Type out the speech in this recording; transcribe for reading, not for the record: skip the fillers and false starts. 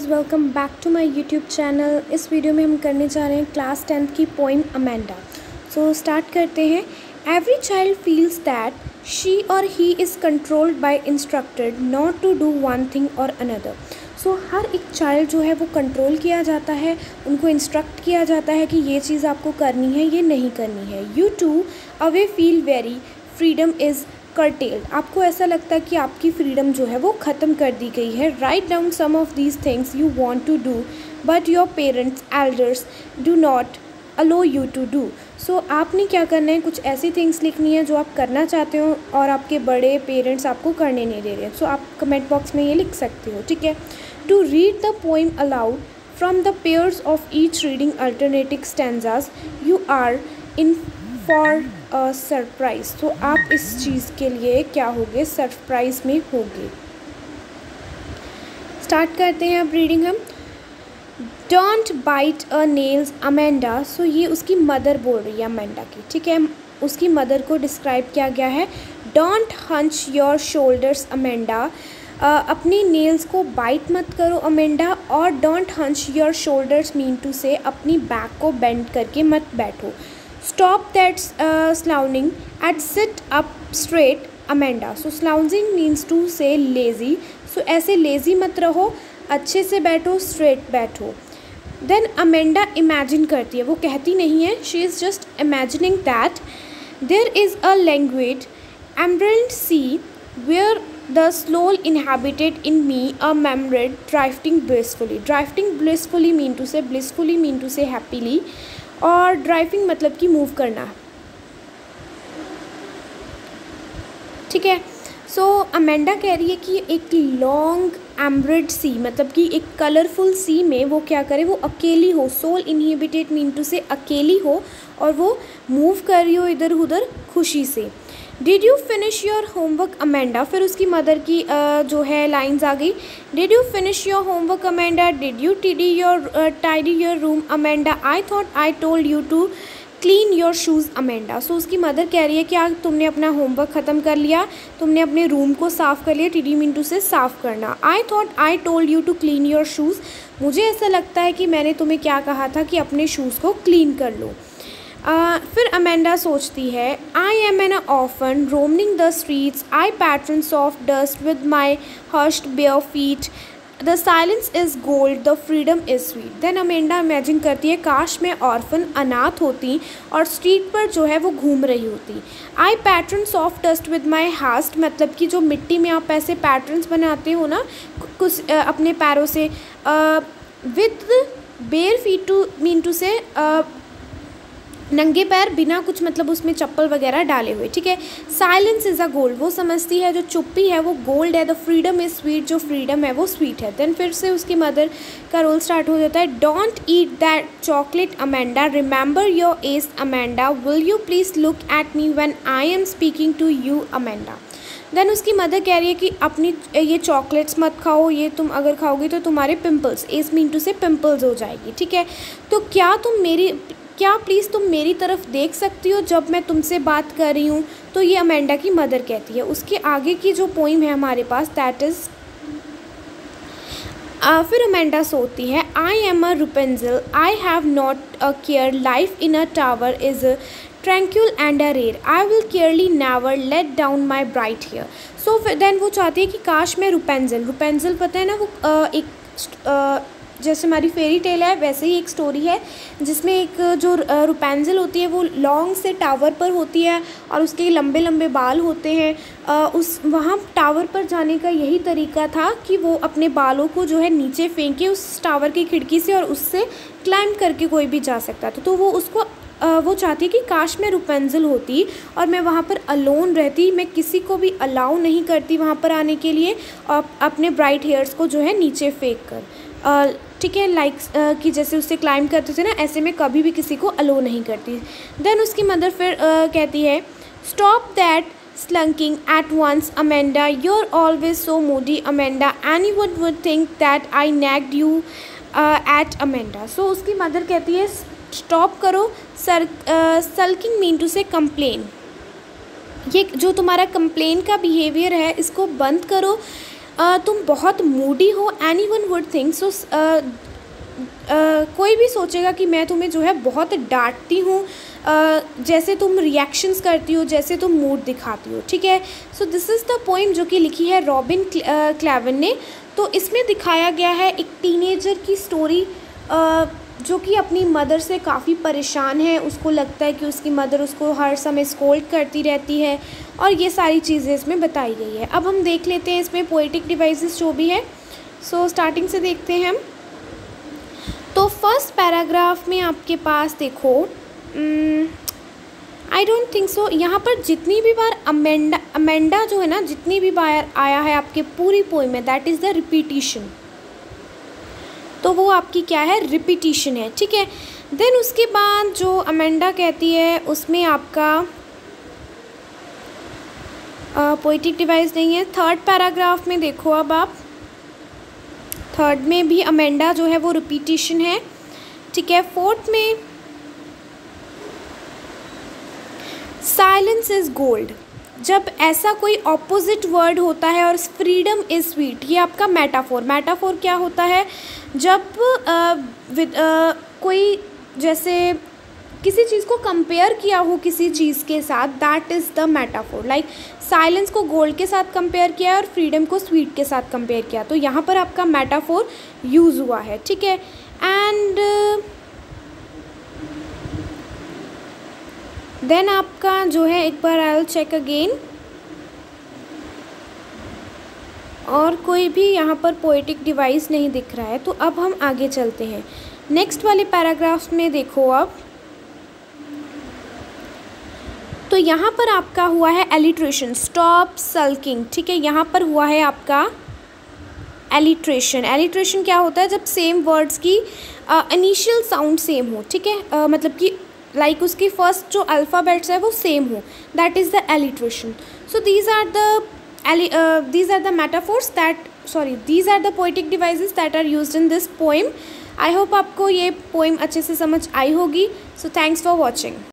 Welcome back to my YouTube channel. इस video में हम करने जा रहे हैं क्लास 10th की पोइम अमेंडा। सो स्टार्ट करते हैं। Every child feels that she or he is controlled by instructed not to do one thing or another. So हर एक चाइल्ड जो है वो कंट्रोल किया जाता है, उनको इंस्ट्रक्ट किया जाता है कि ये चीज़ आपको करनी है, ये नहीं करनी है। You to away feel very freedom is curtailed। आपको ऐसा लगता है कि आपकी फ्रीडम जो है वो ख़त्म कर दी गई है। Write down some of these things you want to do but your parents elders do not allow you to do. So आपने क्या करना है, कुछ ऐसी थिंग्स लिखनी है जो आप करना चाहते हो और आपके बड़े पेरेंट्स आपको करने नहीं दे रहे। सो आप कमेंट बॉक्स में ये लिख सकते हो, ठीक है। To read the poem aloud from the pairs of each reading alternative stanzas you are in for surprise. तो आप इस चीज़ के लिए क्या होगे, सरप्राइज में होगे। स्टार्ट करते हैं अब रीडिंग हम। Don't bite a nails Amanda. So ये उसकी मदर बोल रही है अमेंडा की, ठीक है। उसकी मदर को डिस्क्राइब किया गया है। Don't hunch your shoulders Amanda. अपनी नेल्स को बाइट मत करो अमेंडा। और don't hunch your shoulders mean to say अपनी बैक को बेंड करके मत बैठो। Stop that slouching and sit up straight Amanda। So slouching means to say lazy। So ऐसे lazy मत रहो, अच्छे से बैठो, straight बैठो। Then Amanda imagine करती है, वो कहती नहीं है, she is just imagining that there is a languid emerald sea where the soul inhabited in me a memory drifting blissfully। Drifting blissfully mean to say, blissfully mean to say happily, और driving मतलब कि move करना, ठीक है। सो Amanda कह रही है कि एक लॉन्ग एम्ब्रेड सी मतलब कि एक कलरफुल सी में वो क्या करे, वो अकेली हो। सोल इनहिबिटेड मीन टू से अकेली हो और वो मूव कर रही हो इधर उधर खुशी से। Did you finish your homework Amanda. फिर उसकी मदर की जो है लाइन्स आ गई। Did you finish your homework Amanda. Did you tidy your room Amanda. I thought I told you to clean your shoes Amanda. So उसकी mother कह रही है कि आज तुमने अपना होमवर्क ख़त्म कर लिया, तुमने अपने रूम को साफ़ कर लिया। टीडी मीन टू से साफ़ करना। I thought I told you to clean your shoes. मुझे ऐसा लगता है कि मैंने तुम्हें क्या कहा था कि अपने शूज़ को क्लीन कर लो। फिर अमेंडा सोचती है। I am an orphan roaming the streets. I pattern soft dust with my hushed bare feet. The silence is gold, the freedom is sweet. Then Amanda imagine करती है काश मैं ऑर्फन अनाथ होती और स्ट्रीट पर जो है वो घूम रही होती। I pattern soft dust with my hushed मतलब कि जो मिट्टी में आप ऐसे पैटर्न्स बनाते हो ना कुछ अपने पैरों से। With bare feet to mean to say नंगे पैर, बिना कुछ मतलब उसमें चप्पल वगैरह डाले हुए, ठीक है। साइलेंस इज़ अ गोल्ड, वो समझती है जो चुप्पी है वो गोल्ड है। द फ्रीडम इज़ स्वीट, जो फ्रीडम है वो स्वीट है। देन फिर से उसकी मदर का रोल स्टार्ट हो जाता है। Don't eat that chocolate Amanda. Remember your age Amanda. Will you please look at me when I am speaking to you Amanda. Then उसकी मदर कह रही है कि अपनी ये चॉकलेट्स मत खाओ, ये तुम अगर खाओगी तो तुम्हारे पिंपल्स, एज मीन टू से पिंपल्स हो जाएगी, ठीक है। तो क्या प्लीज़ तुम मेरी तरफ देख सकती हो जब मैं तुमसे बात कर रही हूँ। तो ये अमेंडा की मदर कहती है। उसके आगे की जो पोइम है हमारे पास दैट इज़ फिर अमेंडा सोती है। I am a Rapunzel, I have not a care, life in a tower is tranquil and a rare, I will carely never let down my bright hair. So then वो चाहती है कि काश मैं रुपेंजल पता है ना, वो एक जैसे हमारी फेरी टेल है वैसे ही एक स्टोरी है जिसमें एक जो रुपेंजल होती है वो लॉन्ग से टावर पर होती है और उसके लंबे लंबे बाल होते हैं। उस वहाँ टावर पर जाने का यही तरीका था कि वो अपने बालों को जो है नीचे फेंके उस टावर की खिड़की से और उससे क्लाइंब करके कोई भी जा सकता था। तो वो उसको वो चाहती है कि काश मैं रुपेंजल होती और मैं वहाँ पर अलोन रहती, मैं किसी को भी अलाउ नहीं करती वहाँ पर आने के लिए और अपने ब्राइट हेयर्स को जो है नीचे फेंक कर, ठीक है, लाइक कि जैसे उससे क्लाइंब करते थे ना, ऐसे में कभी भी किसी को अलो नहीं करती। देन उसकी मदर फिर कहती है। Stop that slunking at once Amanda, you're always so moody Amanda, anyone would think that I nagged you at Amanda। सो उसकी मदर कहती है स्टॉप करो। सल्किंग मीन टू से कंप्लेन, ये जो तुम्हारा कंप्लेन का बिहेवियर है इसको बंद करो। तुम बहुत मूडी हो, any one would think so. कोई भी सोचेगा कि मैं तुम्हें जो है बहुत डांटती हूँ, जैसे तुम रिएक्शंस करती हो, जैसे तुम मूड दिखाती हो, ठीक है। So this is the poem जो कि लिखी है रॉबिन क्लेवन ने। तो इसमें दिखाया गया है एक टीनेजर की स्टोरी जो कि अपनी मदर से काफ़ी परेशान है। उसको लगता है कि उसकी मदर उसको हर समय स्कोल्ड करती रहती है, और ये सारी चीज़ें इसमें बताई गई है। अब हम देख लेते हैं इसमें पोएटिक डिवाइसेस जो भी है। सो स्टार्टिंग से देखते हैं हम। तो फर्स्ट पैराग्राफ में आपके पास देखो, आई डोंट थिंक सो, यहाँ पर जितनी भी बार अमेंडा जो है ना, जितनी भी बार आया है आपके पूरी पोइम में, दैट इज़ द रिपीटिशन। तो वो आपकी क्या है, रिपीटिशन है, ठीक है। देन उसके बाद जो अमेंडा कहती है उसमें आपका पोएटिक डिवाइस नहीं है। थर्ड पैराग्राफ में देखो, अब आप थर्ड में भी अमेंडा जो है वो रिपीटिशन है, ठीक है। फोर्थ में साइलेंस इज़ गोल्ड, जब ऐसा कोई ऑपोजिट वर्ड होता है, और फ्रीडम इज़ स्वीट, ये आपका मेटाफोर। मेटाफोर क्या होता है, जब कोई जैसे किसी चीज़ को कंपेयर किया हो किसी चीज़ के साथ, that is the metaphor. Like silence को गोल्ड के साथ कंपेयर किया है और फ्रीडम को स्वीट के साथ कंपेयर किया, तो यहाँ पर आपका मेटाफोर यूज़ हुआ है, ठीक है। एंड देन आपका जो है, एक बार आई विल चेक अगेन, और कोई भी यहाँ पर पोएटिक डिवाइस नहीं दिख रहा है। तो अब हम आगे चलते हैं नेक्स्ट वाले पैराग्राफ में। देखो अब, तो यहाँ पर आपका हुआ है एलिट्रेशन, स्टॉप सल्किंग, ठीक है। यहाँ पर हुआ है आपका एलिट्रेशन। एलिट्रेशन क्या होता है, जब सेम वर्ड्स की इनिशियल साउंड सेम हो, ठीक है, मतलब कि लाइक उसकी फर्स्ट जो अल्फ़ाबेट्स है वो सेम हो, that is the alliteration. So these are the metaphors that, these are the poetic devices that are used in this poem. I hope आपको ये पोएम अच्छे से समझ आई होगी। So thanks for watching.